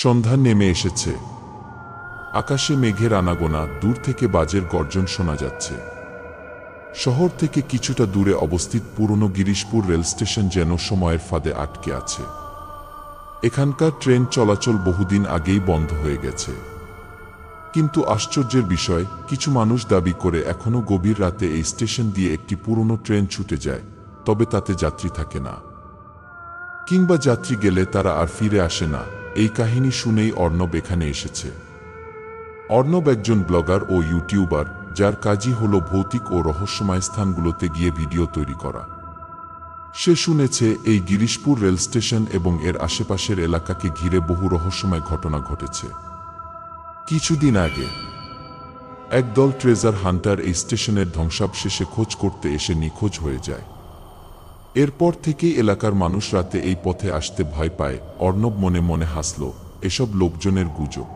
সন্ধ্যা নেমে এসেছে। আকাশে মেঘের আনাগোনা, দূর থেকে বাজের গর্জন শোনা যাচ্ছে। শহর থেকে কিছুটা দূরে অবস্থিত পুরনো গিরিশপুর রেল স্টেশন যেন সময়ের ফাঁদে আটকে আছে। এখানকার ট্রেন চলাচল বহুদিন আগেই বন্ধ হয়ে গেছে। কিন্তু আশ্চর্যের বিষয়, কিছু মানুষ দাবি করে এখনো গভীর রাতে এই স্টেশন দিয়ে একটি পুরনো ট্রেন ছুটে যায়, তবে তাতে যাত্রী থাকে না, কিংবা যাত্রী গেলে তারা আর ফিরে আসে না। এই কাহিনী শুনেই অর্ণব এখানে এসেছে। অর্ণব একজন ব্লগার ও ইউটিউবার, যার কাজই হলো ভৌতিক ও রহস্যময় স্থানগুলোতে গিয়ে ভিডিও তৈরি করা। সে শুনেছে এই গিরিশপুর রেল স্টেশন এবং এর আশেপাশের এলাকাকে ঘিরে বহু রহস্যময় ঘটনা ঘটেছে। কিছুদিন আগে একদল ট্রেজার হান্টার এই স্টেশনের ধ্বংসাবশেষে খোঁজ করতে এসে নিখোঁজ হয়ে যায়। এরপর থেকেই এলাকার মানুষ রাতে এই পথে আসতে ভয় পায়। অর্ণব মনে মনে হাসল, এসব লোকজনের গুজব,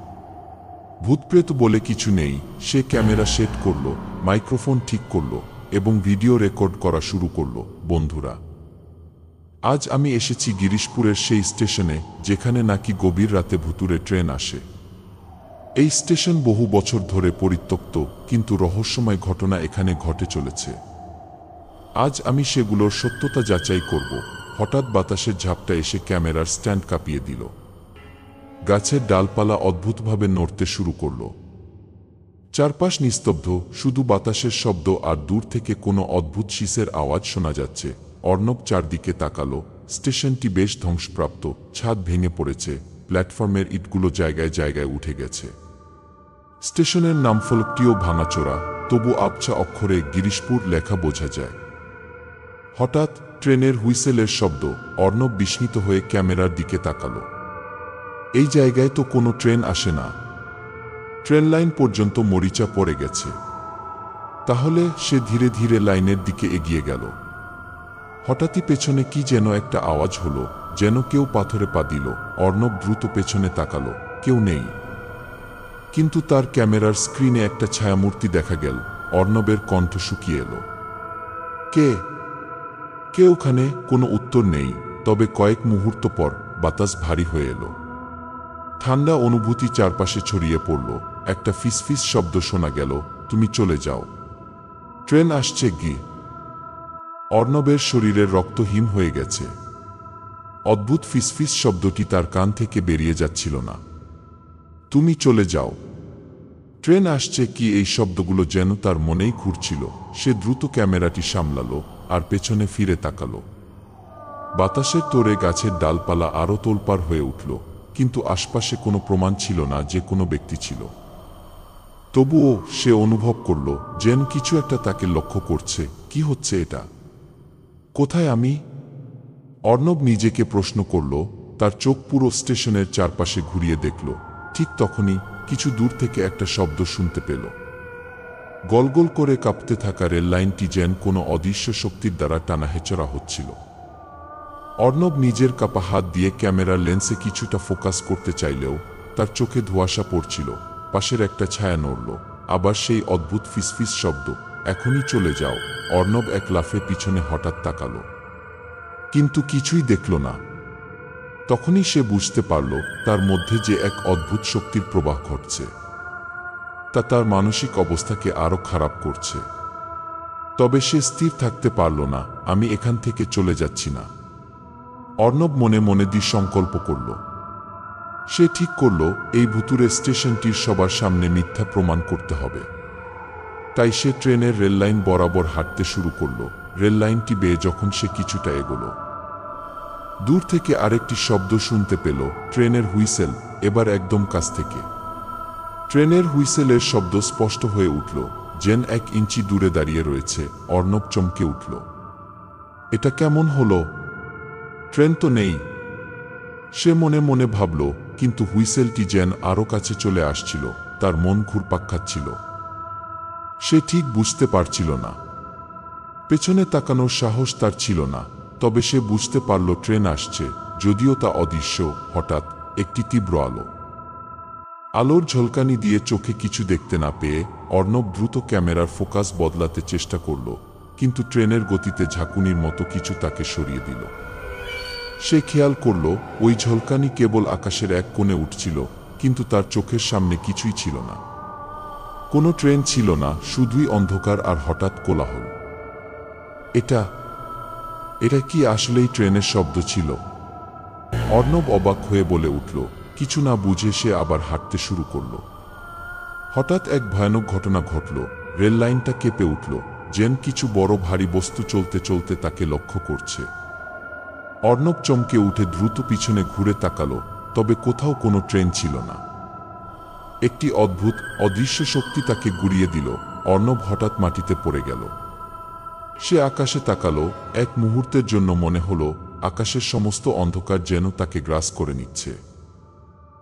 ভূতপ্রেত বলে কিছু নেই। সে ক্যামেরা সেট করল, মাইক্রোফোন ঠিক করল এবং ভিডিও রেকর্ড করা শুরু করল। বন্ধুরা, আজ আমি এসেছি গিরিশপুরের সেই স্টেশনে যেখানে নাকি গভীর রাতে ভুতুড়ে ট্রেন আসে। এই স্টেশন বহু বছর ধরে পরিত্যক্ত, কিন্তু রহস্যময় ঘটনা এখানে ঘটে চলেছে। আজ আমি সেগুলোর সত্যতা যাচাই করব। হঠাৎ বাতাসের ঝাপটা এসে ক্যামেরার স্ট্যান্ড কাঁপিয়ে দিল। গাছের ডালপালা অদ্ভুতভাবে নড়তে শুরু করল। চারপাশ নিস্তব্ধ, শুধু বাতাসের শব্দ আর দূর থেকে কোনো অদ্ভুত শীষের আওয়াজ শোনা যাচ্ছে। অর্ণব চারদিকে তাকালো। স্টেশনটি বেশ ধ্বংসপ্রাপ্ত, ছাদ ভেঙে পড়েছে, প্ল্যাটফর্মের ইটগুলো জায়গায় জায়গায় উঠে গেছে। স্টেশনের নামফলকটিও ভাঙাচোরা, তবু আবছা অক্ষরে গিরিশপুর লেখা বোঝা যায়। হঠাৎ ট্রেনের হুইসেলের শব্দ। অর্ণব বিস্মিত হয়ে ক্যামেরার দিকে তাকালো। এই জায়গায় তো কোনো ট্রেন আসে না। ট্রেন লাইন পর্যন্ত মরিচা পড়ে গেছে। তাহলে সে ধীরে ধীরে লাইনের দিকে এগিয়ে গেল। হঠাৎই পেছনে কি যেন একটা আওয়াজ হলো, যেন কেউ পাথরে পা দিল। অর্ণব দ্রুত পেছনে তাকালো, কেউ নেই। কিন্তু তার ক্যামেরার স্ক্রিনে একটা ছায়ামূর্তি দেখা গেল। অর্ণবের কণ্ঠ শুকিয়ে এলো। কে কে ওখানে? কোনো উত্তর নেই। তবে কয়েক মুহূর্ত পর বাতাস ভারী হয়ে এলো। ঠান্ডা অনুভূতি চারপাশে ছড়িয়ে পড়ল। একটা ফিসফিস শব্দ শোনা গেল, তুমি চলে যাও, ট্রেন আসছে গি। অর্ণবের শরীরের রক্ত হিম হয়ে গেছে। অদ্ভুত ফিসফিস শব্দটি তার কান থেকে বেরিয়ে যাচ্ছিল না। তুমি চলে যাও, ট্রেন আসছে কি, এই শব্দগুলো যেন তার মনেই ঘুরছিল। সে দ্রুত ক্যামেরাটি সামলালো আর পেছনে ফিরে তাকালো। বাতাসের তোড়ে গাছের ডালপালা আরো তোলপাড় হয়ে উঠল, কিন্তু আশপাশে কোনো প্রমাণ ছিল না যে কোনো ব্যক্তি ছিল। তবুও সে অনুভব করল যেন কিছু একটা তাকে লক্ষ্য করছে। কি হচ্ছে এটা? কোথায় আমি? অর্ণব নিজেকে প্রশ্ন করল। তার চোখ পুরো স্টেশনের চারপাশে ঘুরিয়ে দেখল। ঠিক তখনই কিছু দূর থেকে একটা শব্দ শুনতে পেল। গলগল করে কাঁপতে থাকা রেল লাইনটি যেন কোনো অদৃশ্য শক্তির দ্বারা টানাহেচড়া হচ্ছিল। অর্ণব নিজের কাপা হাত দিয়ে ক্যামেরার লেন্সে কিছুটা ফোকাস করতে চাইলেও তার চোখে ধোঁয়াশা পড়ছিল। পাশের একটা ছায়া নড়ল। আবার সেই অদ্ভুত ফিসফিস শব্দ, এখনই চলে যাও। অর্ণব এক লাফে পিছনে হঠাৎ তাকালো, কিন্তু কিছুই দেখল না। তখনই সে বুঝতে পারল তার মধ্যে যে এক অদ্ভুত শক্তির প্রবাহ ঘটছে, তা তার মানসিক অবস্থাকে আরো খারাপ করছে। তবে সে স্থির থাকতে পারল না। আমি এখান থেকে চলে যাচ্ছি না। অর্ণব মনে মনে দৃঢ় সংকল্প করল। সে ঠিক করল এই ভুতুড়ে স্টেশনটির সবার সামনে মিথ্যা প্রমাণ করতে হবে। তাই সে ট্রেনের রেললাইন বরাবর হাঁটতে শুরু করল। রেললাইনটি বেয়ে যখন সে কিছুটা এগোল, দূর থেকে আরেকটি শব্দ শুনতে পেল, ট্রেনের হুইসেল, এবার একদম কাছ থেকে। ট্রেনের হুইসেলের শব্দ স্পষ্ট হয়ে উঠল, যেন 1 ইঞ্চি দূরে দাঁড়িয়ে রয়েছে। অর্ণব চমকে উঠল। এটা কেমন হলো? ট্রেন তো নেই, সে মনে মনে ভাবল, কিন্তু হুইসেলটি যেন আরো কাছে চলে আসছিল। তার মন ঘুরপাক খাচ্ছিল। সে ঠিক বুঝতে পারছিল না। পেছনে তাকানোর সাহস তার ছিল না। তবে সে বুঝতে পারল ট্রেন আসছে, যদিও তা অদৃশ্য। হঠাৎ একটি তীব্র আলোর ঝলকানি দিয়ে চোখে কিছু দেখতে না পেয়ে অর্ণব দ্রুত ক্যামেরার ফোকাস বদলাতে চেষ্টা করল, কিন্তু ট্রেনের গতিতে ঝাঁকুনির মতো কিছু তাকে সরিয়ে দিল। সে খেয়াল করল ওই ঝলকানি কেবল আকাশের এক কোণে উঠছিল, কিন্তু তার চোখের সামনে কিছুই ছিল না। কোনো ট্রেন ছিল না, শুধুই অন্ধকার আর হঠাৎ কোলাহল। এটা এটা কি আসলেই ট্রেনের শব্দ ছিল? অর্ণব অবাক হয়ে বলে উঠল। কিছু না বুঝে সে আবার হাঁটতে শুরু করল। হঠাৎ এক ভয়ানক ঘটনা ঘটল। রেল লাইনটা কেঁপে উঠল, যেন কিছু বড় ভারী বস্তু চলতে চলতে তাকে লক্ষ্য করছে। অর্ণব চমকে উঠে দ্রুত পিছনে ঘুরে তাকালো, তবে কোথাও কোনো ট্রেন ছিল না। একটি অদ্ভুত অদৃশ্য শক্তি তাকে গুড়িয়ে দিল। অর্ণব হঠাৎ মাটিতে পড়ে গেল। সে আকাশে তাকালো। এক মুহূর্তের জন্য মনে হলো আকাশের সমস্ত অন্ধকার যেন তাকে গ্রাস করে নিচ্ছে।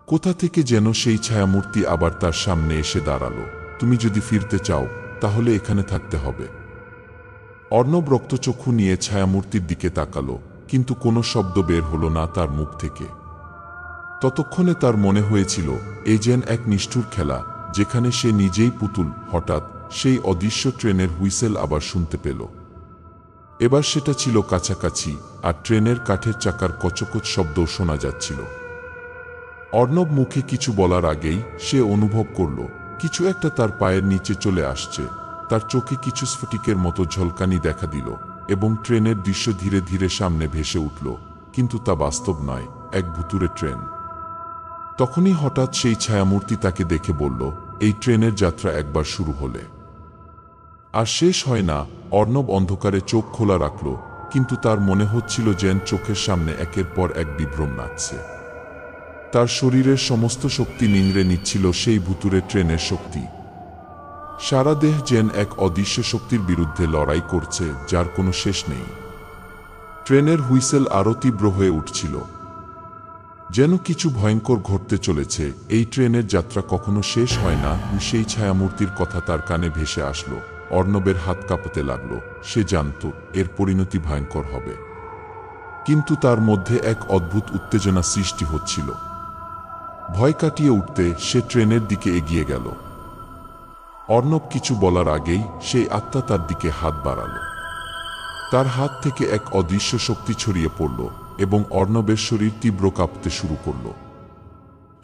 কোথা থেকে যেন সেই ছায়ামূর্তি আবার তার সামনে এসে দাঁড়ালো। তুমি যদি ফিরতে চাও তাহলে এখানে থাকতে হবে। অর্ণব রক্তচক্ষু নিয়ে ছায়ামূর্তির দিকে তাকালো, কিন্তু কোনো শব্দ বের হলো না তার মুখ থেকে। ততক্ষণে তার মনে হয়েছিল এই যেন এক নিষ্ঠুর খেলা, যেখানে সে নিজেই পুতুল। হঠাৎ সেই অদৃশ্য ট্রেনের হুইসেল আবার শুনতে পেল। এবার সেটা ছিল কাছাকাছি, আর ট্রেনের কাঠের চাকার কচকচ শব্দও শোনা যাচ্ছিল। অর্ণব মুখে কিছু বলার আগেই সে অনুভব করল কিছু একটা তার পায়ের নিচে চলে আসছে। তার চোখে কিছু স্ফটিকের মতো ঝলকানি দেখা দিল, এবং ট্রেনের দৃশ্য ধীরে ধীরে সামনে ভেসে উঠল, কিন্তু তা বাস্তব নয়, এক ভুতুড়ে ট্রেন। তখনই হঠাৎ সেই ছায়ামূর্তি তাকে দেখে বলল, এই ট্রেনের যাত্রা একবার শুরু হলে আর শেষ হয় না। অর্ণব অন্ধকারে চোখ খোলা রাখল, কিন্তু তার মনে হচ্ছিল যেন চোখের সামনে একের পর এক বিভ্রম নাচছে। তার শরীরের সমস্ত শক্তি নিংড়ে নিচ্ছিল সেই ভুতুড়ে ট্রেনের শক্তি। সারা দেহ যেন এক অদৃশ্য শক্তির বিরুদ্ধে লড়াই করছে, যার কোনো শেষ নেই। ট্রেনের হুইসেল আরও তীব্র হয়ে উঠছিল, যেন কিছু ভয়ঙ্কর ঘটতে চলেছে। এই ট্রেনের যাত্রা কখনো শেষ হয় না। সেই ছায়ামূর্তির কথা তার কানে ভেসে আসলো। অর্ণবের হাত কাঁপতে লাগলো। সে জানত এর পরিণতি ভয়ঙ্কর হবে, কিন্তু তার মধ্যে এক অদ্ভুত উত্তেজনা সৃষ্টি হচ্ছিল। ভয় কাটিয়ে উঠতে সে ট্রেনের দিকে এগিয়ে গেল। অর্ণব কিছু বলার আগেই সেই আত্মা তার দিকে হাত বাড়াল। তার হাত থেকে এক অদৃশ্য শক্তি ছড়িয়ে পড়ল, এবং অর্ণবের শরীর তীব্র কাঁপতে শুরু করল।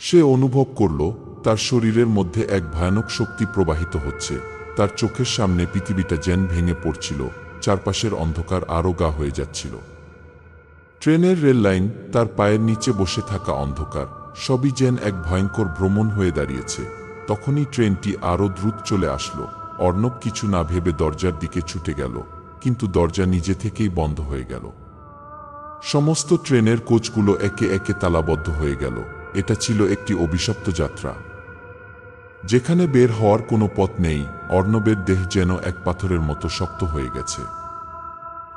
সে অনুভব করল তার শরীরের মধ্যে এক ভয়ানক শক্তি প্রবাহিত হচ্ছে। তার চোখের সামনে পৃথিবীটা যেন ভেঙে পড়ছিল, চারপাশের অন্ধকার আরও গা হয়ে যাচ্ছিল। ট্রেনের রেল লাইন, তার পায়ের নিচে বসে থাকা অন্ধকার, সবই যেন এক ভয়ঙ্কর ভ্রমণ হয়ে দাঁড়িয়েছে। তখনই ট্রেনটি আরও দ্রুত চলে আসলো। অর্ণব কিছু না ভেবে দরজার দিকে ছুটে গেল, কিন্তু দরজা নিজে থেকেই বন্ধ হয়ে গেল। সমস্ত ট্রেনের কোচগুলো একে একে তালাবদ্ধ হয়ে গেল। এটা ছিল একটি অভিশপ্ত যাত্রা, যেখানে বের হওয়ার কোনো পথ নেই। অর্ণবের দেহ যেন এক পাথরের মতো শক্ত হয়ে গেছে।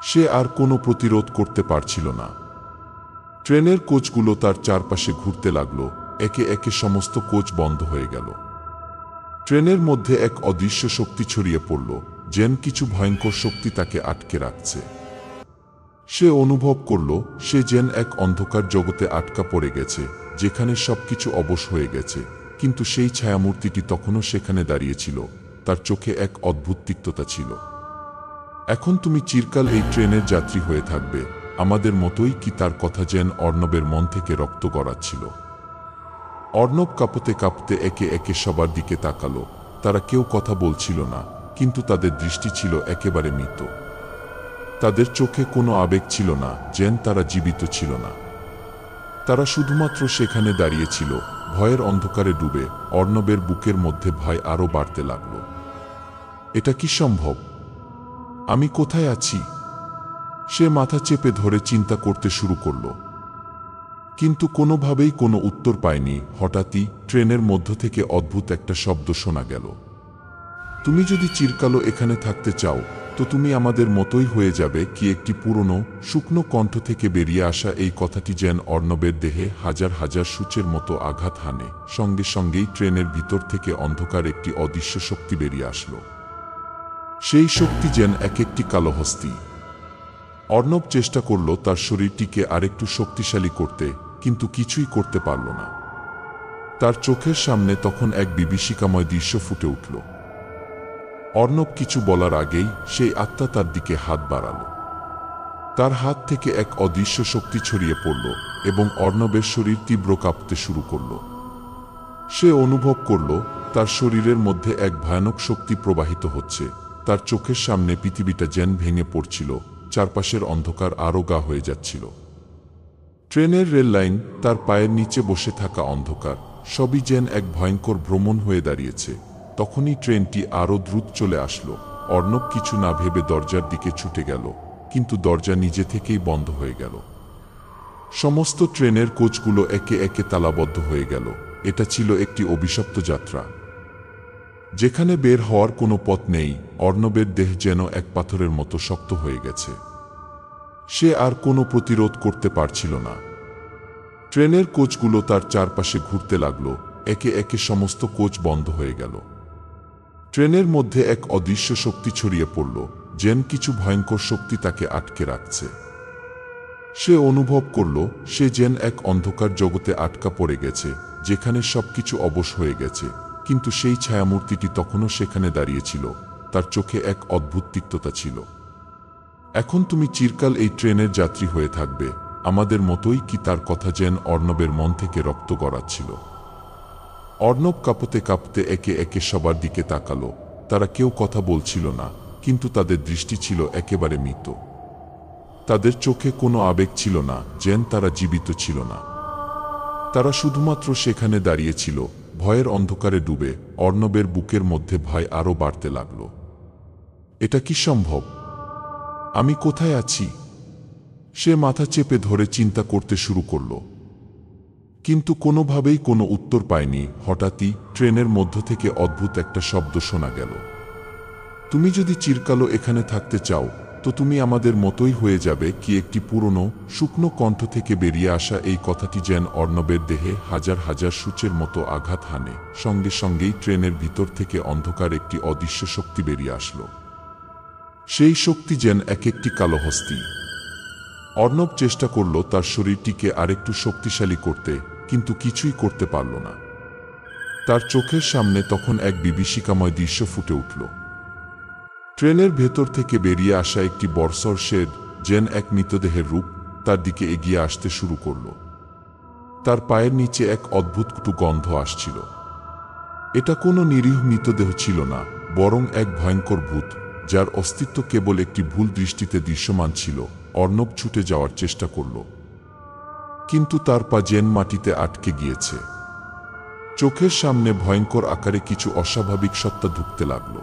সে আর কোনো প্রতিরোধ করতে পারছিল না। ট্রেনের কোচগুলো তার চারপাশে ঘুরতে লাগলো। একে একে সমস্ত কোচ বন্ধ হয়ে গেল। ট্রেনের মধ্যে এক অদৃশ্য শক্তি ছড়িয়ে পড়ল, যেন কিছু ভয়ঙ্কর শক্তি তাকে আটকে রাখছে। সে অনুভব করল সে যেন এক অন্ধকার জগতে আটকা পড়ে গেছে, যেখানে সবকিছু অবশ হয়ে গেছে। কিন্তু সেই ছায়ামূর্তিটি তখনও সেখানে দাঁড়িয়েছিল। তার চোখে এক অদ্ভুত তিক্ততা ছিল। এখন তুমি চিরকাল এই ট্রেনের যাত্রী হয়ে থাকবে, আমাদের মতোই কি? তার কথা যেন অর্ণবের মন থেকে রক্ত গড়াচ্ছিল। অর্ণব কাঁপতে কাঁপতে একে একে সবার দিকে তাকালো। তারা কেউ কথা বলছিল না, কিন্তু তাদের দৃষ্টি ছিল একেবারে মৃত। তাদের চোখে কোনো আবেগ ছিল না, যেন তারা জীবিত ছিল না। তারা শুধুমাত্র সেখানে দাঁড়িয়েছিল, ভয়ের অন্ধকারে ডুবে। অর্ণবের বুকের মধ্যে ভয় আরও বাড়তে লাগল। এটা কি সম্ভব? আমি কোথায় আছি? সে মাথা চেপে ধরে চিন্তা করতে শুরু করল, কিন্তু কোনোভাবেই কোনো উত্তর পায়নি। হঠাৎই ট্রেনের মধ্য থেকে অদ্ভুত একটা শব্দ শোনা গেল। তুমি যদি চিরকালও এখানে থাকতে চাও, তো তুমি আমাদের মতোই হয়ে যাবে। কি একটি পুরনো শুকনো কণ্ঠ থেকে বেরিয়ে আসা এই কথাটি যেন অর্ণবের দেহে হাজার হাজার সূচের মতো আঘাত হানে। সঙ্গে সঙ্গেই ট্রেনের ভিতর থেকে অন্ধকার একটি অদৃশ্য শক্তি বেরিয়ে আসলো। সেই শক্তি যেন এক একটি কালো হস্তি। অর্ণব চেষ্টা করল তার শরীরটিকে আরেকটু শক্তিশালী করতে, কিন্তু কিছুই করতে পারল না। তার চোখের সামনে তখন এক বিভীষিকাময় দৃশ্য ফুটে উঠল। অর্ণব কিছু বলার আগেই সেই আত্মা তার দিকে হাত বাড়াল। তার হাত থেকে এক অদৃশ্য শক্তি ছড়িয়ে পড়ল এবং অর্ণবের শরীর তীব্র কাঁপতে শুরু করল। সে অনুভব করল তার শরীরের মধ্যে এক ভয়ানক শক্তি প্রবাহিত হচ্ছে। তার চোখের সামনে পৃথিবীটা যেন ভেঙে পড়ছিল, চারপাশের অন্ধকার আরও গা হয়ে যাচ্ছিল। ট্রেনের রেল লাইন, তার পায়ের নিচে বসে থাকা অন্ধকার, সবই যেন এক ভয়ঙ্কর ভ্রমণ হয়ে দাঁড়িয়েছে। তখনই ট্রেনটি আরও দ্রুত চলে আসলো। অর্ণব কিছু না ভেবে দরজার দিকে ছুটে গেল, কিন্তু দরজা নিজে থেকেই বন্ধ হয়ে গেল। সমস্ত ট্রেনের কোচগুলো একে একে তালাবদ্ধ হয়ে গেল। এটা ছিল একটি অভিশপ্ত যাত্রা, যেখানে বের হওয়ার কোনো পথ নেই। অর্ণবের দেহ যেন এক পাথরের মতো শক্ত হয়ে গেছে। সে আর কোনো প্রতিরোধ করতে পারছিল না। ট্রেনের কোচগুলো তার চারপাশে ঘুরতে লাগলো, একে একে সমস্ত কোচ বন্ধ হয়ে গেল। ট্রেনের মধ্যে এক অদৃশ্য শক্তি ছড়িয়ে পড়ল, যেন কিছু ভয়ঙ্কর শক্তি তাকে আটকে রাখছে। সে অনুভব করল সে যেন এক অন্ধকার জগতে আটকা পড়ে গেছে, যেখানে সবকিছু অবশ হয়ে গেছে। কিন্তু সেই ছায়ামূর্তিটি তখনও সেখানে দাঁড়িয়েছিল। তার চোখে এক অদ্ভুত তিক্ততা ছিল। এখন তুমি চিরকাল এই ট্রেনের যাত্রী হয়ে থাকবে, আমাদের মতোই। কি তার কথা যেন অর্ণবের মন থেকে রক্ত গড়াচ্ছিল। অর্ণব কাঁপতে কাঁপতে একে একে সবার দিকে তাকালো। তারা কেউ কথা বলছিল না, কিন্তু তাদের দৃষ্টি ছিল একেবারে মৃত। তাদের চোখে কোনো আবেগ ছিল না, যেন তারা জীবিত ছিল না। তারা শুধুমাত্র সেখানে দাঁড়িয়েছিল, ভয়ের অন্ধকারে ডুবে। অর্ণবের বুকের মধ্যে ভয় আরও বাড়তে লাগল। এটা কি সম্ভব? আমি কোথায় আছি? সে মাথা চেপে ধরে চিন্তা করতে শুরু করল, কিন্তু কোনোভাবেই কোনো উত্তর পায়নি। হঠাৎই ট্রেনের মধ্য থেকে অদ্ভুত একটা শব্দ শোনা গেল। তুমি যদি চিরকালও এখানে থাকতে চাও, তো তুমি আমাদের মতোই হয়ে যাবে। কি একটি পুরনো শুকনো কণ্ঠ থেকে বেরিয়ে আসা এই কথাটি যেন অর্ণবের দেহে হাজার হাজার সূচের মতো আঘাত হানে। সঙ্গে সঙ্গেই ট্রেনের ভিতর থেকে অন্ধকার একটি অদৃশ্য শক্তি বেরিয়ে আসলো। সেই শক্তি যেন এক একটি কালো হস্তি। অর্ণব চেষ্টা করল তার শরীরটিকে আরেকটু শক্তিশালী করতে, কিন্তু কিছুই করতে পারল না। তার চোখের সামনে তখন এক বিভীষিকাময় দৃশ্য ফুটে উঠল। ট্রেনের ভেতর থেকে বেরিয়ে আসা একটি বর্ষর শেড, যেন এক মৃতদেহের রূপ, তার দিকে এগিয়ে আসতে শুরু করল। তার পায়ের নিচে এক অদ্ভুত কটু গন্ধ আসছিল। এটা কোনো নিরীহ মৃতদেহ ছিল না, বরং এক ভয়ঙ্কর ভূত, যার অস্তিত্ব কেবল একটি ভুল দৃষ্টিতে দৃশ্যমান ছিল। অর্ণব ছুটে যাওয়ার চেষ্টা করল, কিন্তু তার পা যেন মাটিতে আটকে গিয়েছে। চোখের সামনে ভয়ঙ্কর আকারে কিছু অস্বাভাবিক সত্তা ঢুকতে লাগল।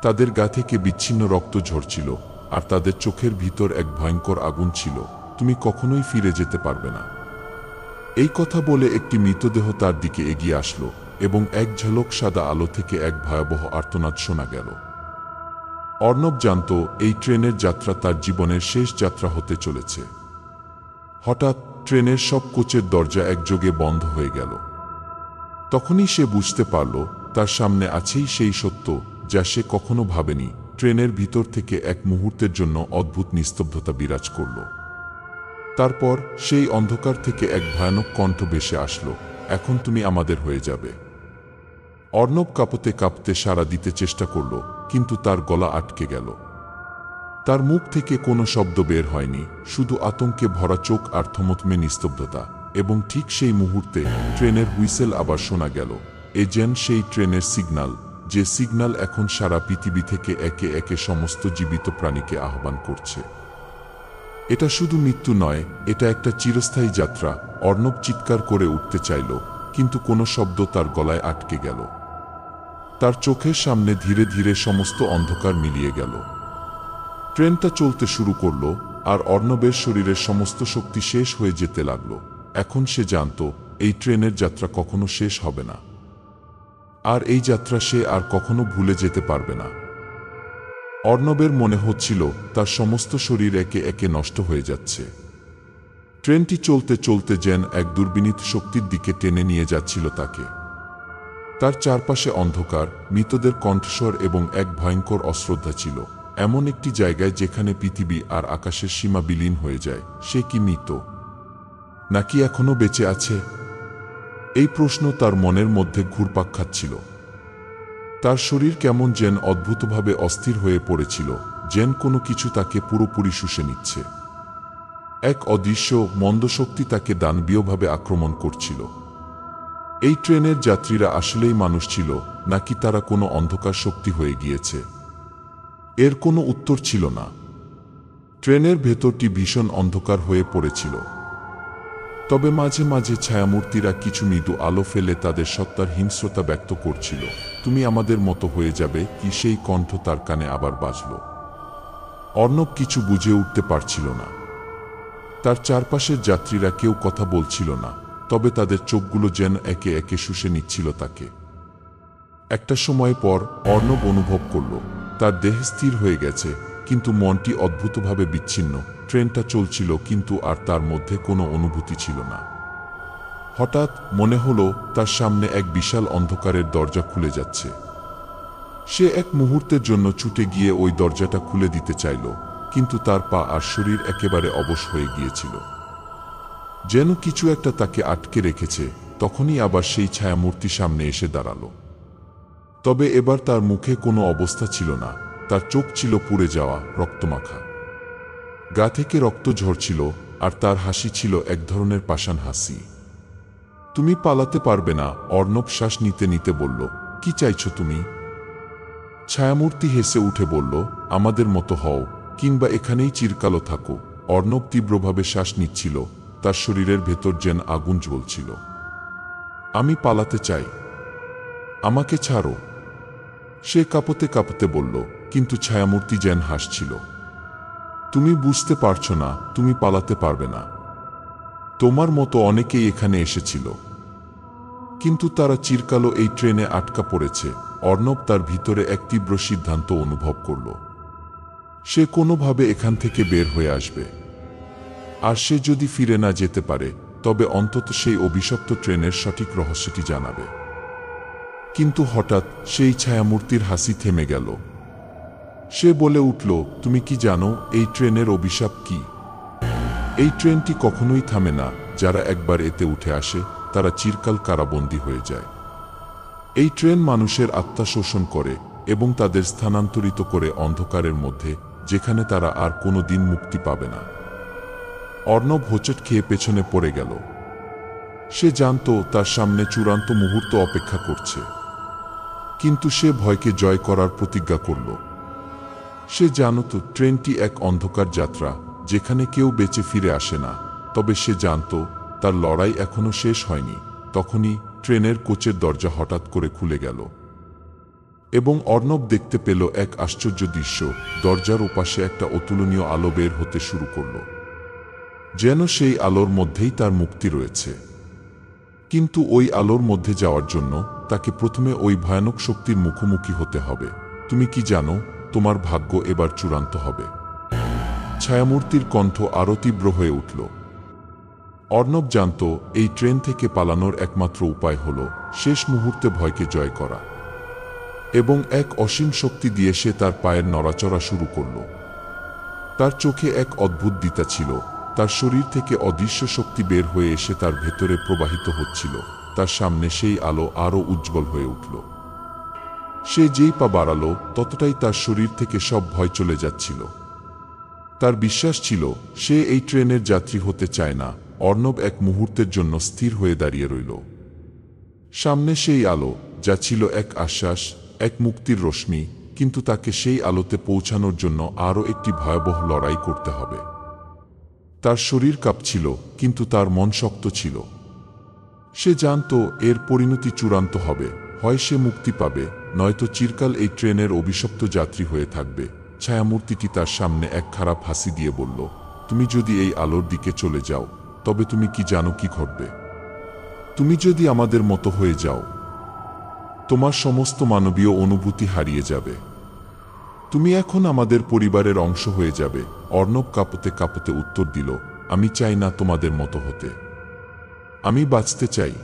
তাদের গা থেকে বিচ্ছিন্ন রক্ত ঝরছিল, আর তাদের চোখের ভিতর এক ভয়ঙ্কর আগুন ছিল। তুমি কখনোই ফিরে যেতে পারবে না। এই কথা বলে একটি মৃতদেহ তার দিকে এগিয়ে আসলো, এবং এক ঝলক সাদা আলো থেকে এক ভয়াবহ আর্তনাদ শোনা গেল। অর্ণব জানত এই ট্রেনের যাত্রা তার জীবনের শেষ যাত্রা হতে চলেছে। হঠাৎ ট্রেনের সব কোচের দরজা একযোগে বন্ধ হয়ে গেল। তখনই সে বুঝতে পারল তার সামনে আছেই সেই সত্য যা সে কখনো ভাবেনি। ট্রেনের ভিতর থেকে এক মুহূর্তের জন্য অদ্ভুত নিস্তব্ধতা বিরাজ করল। তারপর সেই অন্ধকার থেকে এক ভয়ানক কণ্ঠ ভেসে আসলো, এখন তুমি আমাদের হয়ে যাবে। অর্ণব কাঁপতে কাঁপতে সাড়া দিতে চেষ্টা করল, কিন্তু তার গলা আটকে গেল। তার মুখ থেকে কোনো শব্দ বের হয়নি, শুধু আতঙ্কে ভরা চোখ আর থমথমে নিস্তব্ধতা। এবং ঠিক সেই মুহূর্তে ট্রেনের হুইসেল আবার শোনা গেল। এ যেন সেই ট্রেনের সিগন্যাল, যে সিগন্যাল এখন সারা পৃথিবী থেকে একে একে সমস্ত জীবিত প্রাণীকে আহ্বান করছে। এটা শুধু মৃত্যু নয়, এটা একটা চিরস্থায়ী যাত্রা। অর্ণব চিৎকার করে উঠতে চাইল, কিন্তু কোনো শব্দ তার গলায় আটকে গেল। তার চোখের সামনে ধীরে ধীরে সমস্ত অন্ধকার মিলিয়ে গেল। ট্রেনটা চলতে শুরু করল, আর অর্ণবের শরীরের সমস্ত শক্তি শেষ হয়ে যেতে লাগল। এখন সে জানত এই ট্রেনের যাত্রা কখনো শেষ হবে না, আর এই যাত্রা সে আর কখনো ভুলে যেতে পারবে না। অর্ণবের মনে হচ্ছিল তার সমস্ত শরীর একে একে নষ্ট হয়ে যাচ্ছে। ট্রেনটি চলতে চলতে যেন এক দুর্বিনীত শক্তির দিকে টেনে নিয়ে যাচ্ছিল তাকে। তার চারপাশে অন্ধকার, মৃতদের কণ্ঠস্বর এবং এক ভয়ঙ্কর অশ্রদ্ধা ছিল। এমন একটি জায়গায় যেখানে পৃথিবী আর আকাশের সীমা বিলীন হয়ে যায়। সে কি মৃত, নাকি এখনো বেঁচে আছে? এই প্রশ্ন তার মনের মধ্যে ঘুরপাক খাচ্ছিল। তার শরীর কেমন যেন অদ্ভুতভাবে অস্থির হয়ে পড়েছিল, যেন কোনো কিছু তাকে পুরোপুরি শুষে নিচ্ছে। এক অদৃশ্য মন্দ শক্তি তাকে দানবীয়ভাবে আক্রমণ করছিল। এই ট্রেনের যাত্রীরা আসলেই মানুষ ছিল, নাকি তারা কোনো অন্ধকার শক্তি হয়ে গিয়েছে? এর কোনো উত্তর ছিল না। ট্রেনের ভেতরটি ভীষণ অন্ধকার হয়ে পড়েছিল। তবে মাঝে মাঝে ছায়ামূর্তিরা কিছু মৃদু আলো ফেলে তাদের সত্তার হিংস্রতা ব্যক্ত করছিল। তুমি আমাদের মতো হয়ে যাবে কি, সেই কণ্ঠ তার কানে আবার বাজল। অর্ণব কিছু বুঝে উঠতে পারছিল না। তার চারপাশের যাত্রীরা কেউ কথা বলছিল না, তবে তাদের চোখগুলো যেন একে একে শুষে নিচ্ছিল তাকে। একটা সময় পর অর্ণব অনুভব করল তার দেহ স্থির হয়ে গেছে, কিন্তু মনটি অদ্ভুতভাবে বিচ্ছিন্ন। ট্রেনটা চলছিল, কিন্তু আর তার মধ্যে কোনো অনুভূতি ছিল না। হঠাৎ মনে হলো তার সামনে এক বিশাল অন্ধকারের দরজা খুলে যাচ্ছে। সে এক মুহূর্তের জন্য ছুটে গিয়ে ওই দরজাটা খুলে দিতে চাইল, কিন্তু তার পা আর শরীর একেবারে অবশ হয়ে গিয়েছিল। যেন কিছু একটা তাকে আটকে রেখেছে। তখনই আবার সেই ছায়ামূর্তি সামনে এসে দাঁড়ালো। তবে এবার তার মুখে কোনো অবস্থা ছিল না। তার চোখ ছিল পুড়ে যাওয়া, রক্তমাখা। গা থেকে রক্ত ঝরছিল, আর তার হাসি ছিল এক ধরনের পাষাণ হাসি। তুমি পালাতে পারবে না, অর্ণব শ্বাস নিতে নিতে বলল। কি চাইছো তুমি? ছায়ামূর্তি হেসে উঠে বলল, আমাদের মতো হও, কিংবা এখানেই চিরকালও থাকো। অর্ণব তীব্রভাবে শ্বাস নিচ্ছিল, তার শরীরের ভেতর যেন আগুন জ্বলছিল। আমি পালাতে চাই, আমাকে ছাড়ো, সে কাঁপতে কাঁপতে বলল। কিন্তু ছায়ামূর্তি যেন হাসছিল। তুমি বুঝতে পারছো না, তুমি পালাতে পারবে না। তোমার মতো অনেকেই এখানে এসেছিল, কিন্তু তারা চিরকালও এই ট্রেনে আটকা পড়েছে। অর্ণব তার ভিতরে এক তীব্র সিদ্ধান্ত অনুভব করল। সে কোনোভাবে এখান থেকে বের হয়ে আসবে। আর সে যদি ফিরে না যেতে পারে, তবে অন্তত সেই অভিশপ্ত ট্রেনের সঠিক রহস্যটি জানাবে। কিন্তু হঠাৎ সেই ছায়ামূর্তির হাসি থেমে গেল। সে বলে উঠল, তুমি কি জানো এই ট্রেনের অভিশাপ কি? এই ট্রেনটি কখনোই থামে না। যারা একবার এতে উঠে আসে তারা চিরকাল কারাবন্দী হয়ে যায়। এই ট্রেন মানুষের আত্মা শোষণ করে এবং তাদের স্থানান্তরিত করে অন্ধকারের মধ্যে, যেখানে তারা আর কোনো দিন মুক্তি পাবে না। অর্ণব হোঁচট খেয়ে পেছনে পড়ে গেল। সে জানত তার সামনে চূড়ান্ত মুহূর্ত অপেক্ষা করছে, কিন্তু সে ভয়কে জয় করার প্রতিজ্ঞা করল। সে জানত ট্রেনটি এক অন্ধকার যাত্রা, যেখানে কেউ বেঁচে ফিরে আসে না। তবে সে জানত তার লড়াই এখনো শেষ হয়নি। তখনই ট্রেনের কোচের দরজা হঠাৎ করে খুলে গেল এবং অর্ণব দেখতে পেল এক আশ্চর্য দৃশ্য। দরজার ওপাশে একটা অতুলনীয় আলো বের হতে শুরু করল, যেন সেই আলোর মধ্যেই তার মুক্তি রয়েছে। কিন্তু ওই আলোর মধ্যে যাওয়ার জন্য তাকে প্রথমে ওই ভয়ানক শক্তির মুখোমুখি হতে হবে। তুমি কি জানো, তোমার ভাগ্য এবার চূড়ান্ত হবে। ছায়ামূর্তির কণ্ঠ আরো তীব্র হয়ে উঠল। অর্ণব জানত এই ট্রেন থেকে পালানোর একমাত্র উপায় হল শেষ মুহূর্তে ভয়কে জয় করা। এবং এক অসীম শক্তি দিয়ে সে তার পায়ের নড়াচড়া শুরু করল। তার চোখে এক অদ্ভুত দিতা ছিল। তার শরীর থেকে অদৃশ্য শক্তি বের হয়ে এসে তার ভেতরে প্রবাহিত হচ্ছিল। তার সামনে সেই আলো আরো উজ্জ্বল হয়ে উঠল। সে যেই পা বাড়ালো, ততটাই তার শরীর থেকে সব ভয় চলে যাচ্ছিল। তার বিশ্বাস ছিল সে এই ট্রেনের যাত্রী হতে চায় না। অর্ণব এক মুহূর্তের জন্য স্থির হয়ে দাঁড়িয়ে রইল। সামনে সেই আলো, যা ছিল এক আশ্বাস, এক মুক্তির রশ্মি, কিন্তু তাকে সেই আলোতে পৌঁছানোর জন্য আরও একটি ভয়াবহ লড়াই করতে হবে। তার শরীর কাঁপছিল, কিন্তু তার মন শক্ত ছিল। সে জানত এর পরিণতি চূড়ান্ত হবে। হয় সে মুক্তি পাবে, নয়তো চিরকাল এই ট্রেনের অভিশপ্ত যাত্রী হয়ে থাকবে। ছায়ামূর্তিটি তার সামনে এক খারাপ হাসি দিয়ে বলল, তুমি যদি এই আলোর দিকে চলে যাও, তবে তুমি কি জানো কি ঘটবে? তুমি যদি আমাদের মতো হয়ে যাও, তোমার সমস্ত মানবীয় অনুভূতি হারিয়ে যাবে। তুমি এখন আমাদের পরিবারের অংশ হয়ে যাবে। অর্ণব কাঁপতে কাঁপতে উত্তর দিল, আমি চাই না তোমাদের মতো হতে। আমি বাঁচতে চাই।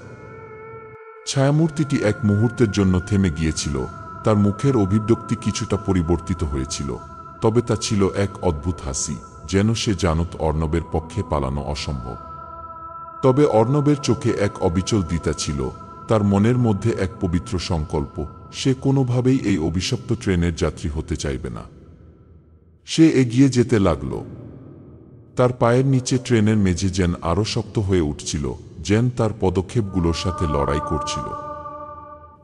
ছায়ামূর্তিটি এক মুহূর্তের জন্য থেমে গিয়েছিল। তার মুখের অভিব্যক্তি কিছুটা পরিবর্তিত হয়েছিল, তবে তা ছিল এক অদ্ভুত হাসি, যেন সে জানত অর্ণবের পক্ষে পালানো অসম্ভব। তবে অর্ণবের চোখে এক অবিচল দিতা ছিল, তার মনের মধ্যে এক পবিত্র সংকল্প। সে কোনোভাবেই এই অভিশপ্ত ট্রেনের যাত্রী হতে চাইবে না। সে এগিয়ে যেতে লাগল। তার পায়ের নিচে ট্রেনের মেঝে যেন আরো শক্ত হয়ে উঠছিল, যেন তার পদক্ষেপগুলোর সাথে লড়াই করছিল।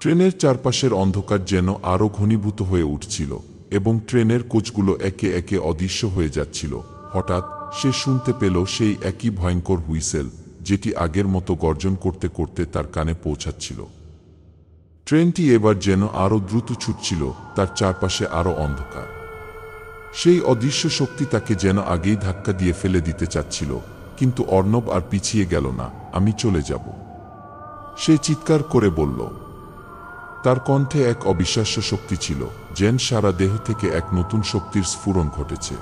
ট্রেনের চারপাশের অন্ধকার যেন আরো ঘনীভূত হয়ে উঠছিল এবং ট্রেনের কোচগুলো একে একে অদৃশ্য হয়ে যাচ্ছিল। হঠাৎ সে শুনতে পেল সেই একই ভয়ঙ্কর হুইসেল, যেটি আগের মতো গর্জন করতে করতে তার কানে পৌঁছাচ্ছিল। ট্রেনটি এবার যেন আরো দ্রুত ছুটছিল, তার চারপাশে আরো অন্ধকার। সেই অদৃশ্য শক্তি তাকে যেন আগেই ধাক্কা দিয়ে ফেলে দিতে চাচ্ছিল, কিন্তু অর্ণব আর পিছিয়ে গেল না। আমি চলে যাব, সে চিৎকার করে বলল। তার কণ্ঠে এক অবিশ্বাস্য শক্তি ছিল, যেন সারা দেহ থেকে এক নতুন শক্তির স্ফুরণ ঘটেছে।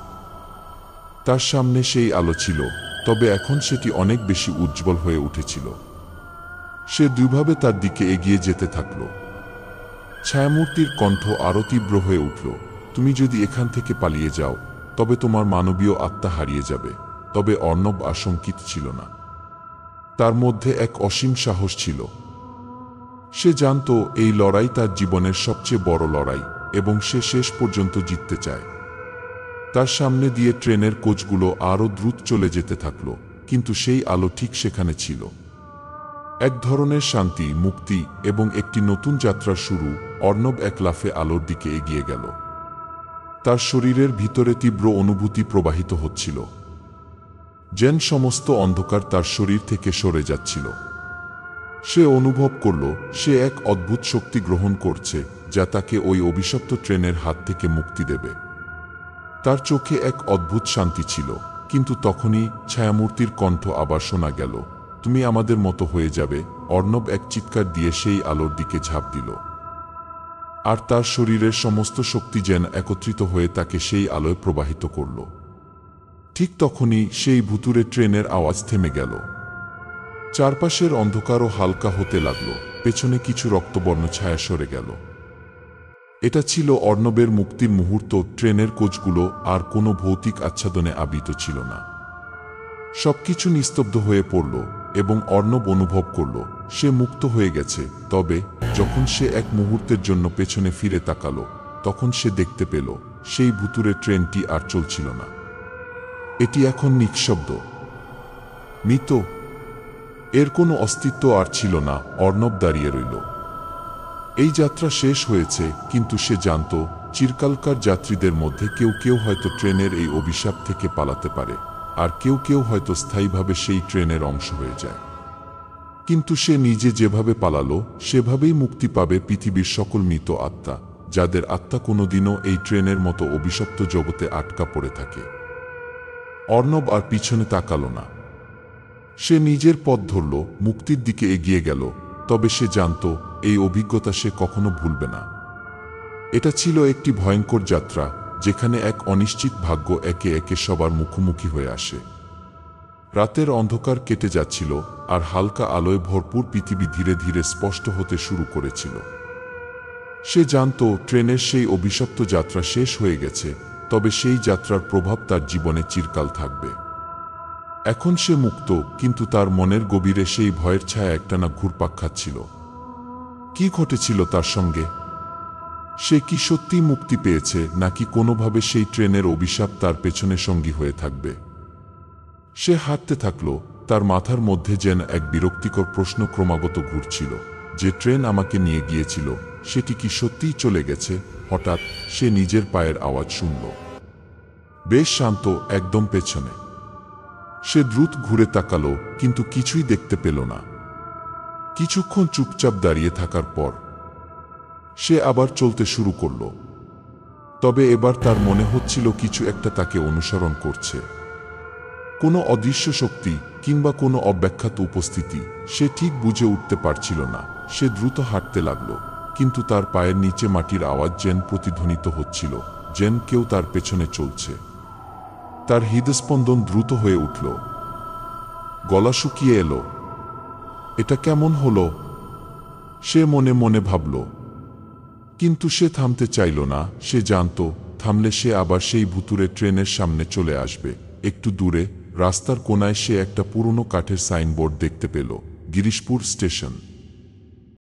তার সামনে সেই আলো ছিল, তবে এখন সেটি অনেক বেশি উজ্জ্বল হয়ে উঠেছিল। সে দুইভাবে তার দিকে এগিয়ে যেতে থাকল। ছায়ামূর্তির কণ্ঠ আরো তীব্র হয়ে উঠল, তুমি যদি এখান থেকে পালিয়ে যাও তবে তোমার মানবীয় আত্মা হারিয়ে যাবে। তবে অর্ণব আশঙ্কিত ছিল না। তার মধ্যে এক অসীম সাহস ছিল। সে জানত এই লড়াই তার জীবনের সবচেয়ে বড় লড়াই এবং সে শেষ পর্যন্ত জিততে চায়। তার সামনে দিয়ে ট্রেনের কোচগুলো আরো দ্রুত চলে যেতে থাকল, কিন্তু সেই আলো ঠিক সেখানে ছিল। এক ধরনের শান্তি, মুক্তি এবং একটি নতুন যাত্রার শুরু। অর্ণব এক লাফে আলোর দিকে এগিয়ে গেল। তার শরীরের ভিতরে তীব্র অনুভূতি প্রবাহিত হচ্ছিল, যেন সমস্ত অন্ধকার তার শরীর থেকে সরে যাচ্ছিল। সে অনুভব করল সে এক অদ্ভুত শক্তি গ্রহণ করছে, যা তাকে ওই অভিশপ্ত ট্রেনের হাত থেকে মুক্তি দেবে। তার চোখে এক অদ্ভুত শান্তি ছিল, কিন্তু তখনই ছায়ামূর্তির কণ্ঠ আবার শোনা গেল, তুমি আমাদের মতো হয়ে যাবে। অর্ণব এক চিৎকার দিয়ে সেই আলোর দিকে ঝাঁপ দিল, আর তার শরীরের সমস্ত শক্তি যেন একত্রিত হয়ে তাকে সেই আলোয় প্রবাহিত করল। ঠিক তখনই সেই ভুতুড়ে ট্রেনের আওয়াজ থেমে গেল। চারপাশের অন্ধকারও হালকা হতে লাগল, পেছনে কিছু রক্তবর্ণ ছায়া সরে গেল। এটা ছিল অর্ণবের মুক্তির মুহূর্ত। ট্রেনের কোচগুলো আর কোনো ভৌতিক আচ্ছাদনে আবৃত ছিল না। সবকিছু নিস্তব্ধ হয়ে পড়ল এবং অর্ণব অনুভব করল সে মুক্ত হয়ে গেছে। তবে যখন সে এক মুহূর্তের জন্য পেছনে ফিরে তাকালো, তখন সে দেখতে পেল সেই ভুতুড়ে ট্রেনটি আর চলছিল না। এটি এখন নিঃশব্দ, মৃত। এর কোনো অস্তিত্ব আর ছিল না। অর্ণব দাঁড়িয়ে রইল। এই যাত্রা শেষ হয়েছে, কিন্তু সে জানত চিরকালকার যাত্রীদের মধ্যে কেউ কেউ হয়তো ট্রেনের এই অভিশাপ থেকে পালাতে পারে, আর কেউ কেউ হয়তো স্থায়ীভাবে সেই ট্রেনের অংশ হয়ে যায়। কিন্তু সে নিজে যেভাবে পালালো, সেভাবেই মুক্তি পাবে পৃথিবীর সকল মৃত আত্মা, যাদের আত্মা কোনোদিনও এই ট্রেনের মতো অভিশপ্ত জগতে আটকা পড়ে থাকে। অর্ণব আর পিছনে তাকালো না। সে নিজের পথ ধরল, মুক্তির দিকে এগিয়ে গেল। তবে সে জানত এই অভিজ্ঞতা সে কখনো ভুলবে না। এটা ছিল একটি ভয়ঙ্কর যাত্রা, যেখানে এক অনিশ্চিত ভাগ্য একে একে সবার মুখোমুখি হয়ে আসে। রাতের অন্ধকার কেটে যাচ্ছিল, আর হালকা আলোয় ভরপুর পৃথিবী ধীরে ধীরে স্পষ্ট হতে শুরু করেছিল। সে জানত ট্রেনের সেই অভিশপ্ত যাত্রা শেষ হয়ে গেছে, তবে সেই যাত্রার প্রভাব তার জীবনে চিরকাল থাকবে। এখন সে মুক্ত, কিন্তু তার মনের গভীরে সেই ভয়ের ছায়া একটানা ঘুরপাক খাচ্ছিল। কি ঘটেছিল তার সঙ্গে? সে কি সত্যি মুক্তি পেয়েছে, নাকি কোনোভাবে সেই ট্রেনের অভিশাপ তার পেছনে সঙ্গী হয়ে থাকবে? সে হাঁটতে থাকল, তার মাথার মধ্যে যেন এক বিরক্তিকর প্রশ্ন ক্রমাগত ঘুরছিল, যে ট্রেন আমাকে নিয়ে গিয়েছিল সেটি কি সত্যিই চলে গেছে? হঠাৎ সে নিজের পায়ের আওয়াজ শুনল, বেশ শান্ত, একদম পেছনে। সে দ্রুত ঘুরে তাকালো, কিন্তু কিছুই দেখতে পেল না। কিছুক্ষণ চুপচাপ দাঁড়িয়ে থাকার পর সে আবার চলতে শুরু করল। তবে এবার তার মনে হচ্ছিল কিছু একটা তাকে অনুসরণ করছে, কোনো অদৃশ্য শক্তি কিংবা কোনো অব্যাখ্যাত উপস্থিতি। সে ঠিক বুঝে উঠতে পারছিল না। সে দ্রুত হাঁটতে লাগল, কিন্তু তার পায়ের নিচে মাটির আওয়াজ যেন প্রতিধ্বনিত হচ্ছিল, যেন কেউ তার পেছনে চলছে। তার হৃদস্পন্দন দ্রুত হয়ে উঠল, গলা শুকিয়ে এলো। এটা কেমন হলো? সে মনে মনে ভাবল, কিন্তু সে থামতে চাইল না। সে জানত থামলে সে আবার সেই ভুতুড়ে ট্রেনের সামনে চলে আসবে। একটু দূরে রাস্তার কোনায় সে একটা পুরনো কাঠের সাইনবোর্ড দেখতে পেল, গিরিশপুর স্টেশন।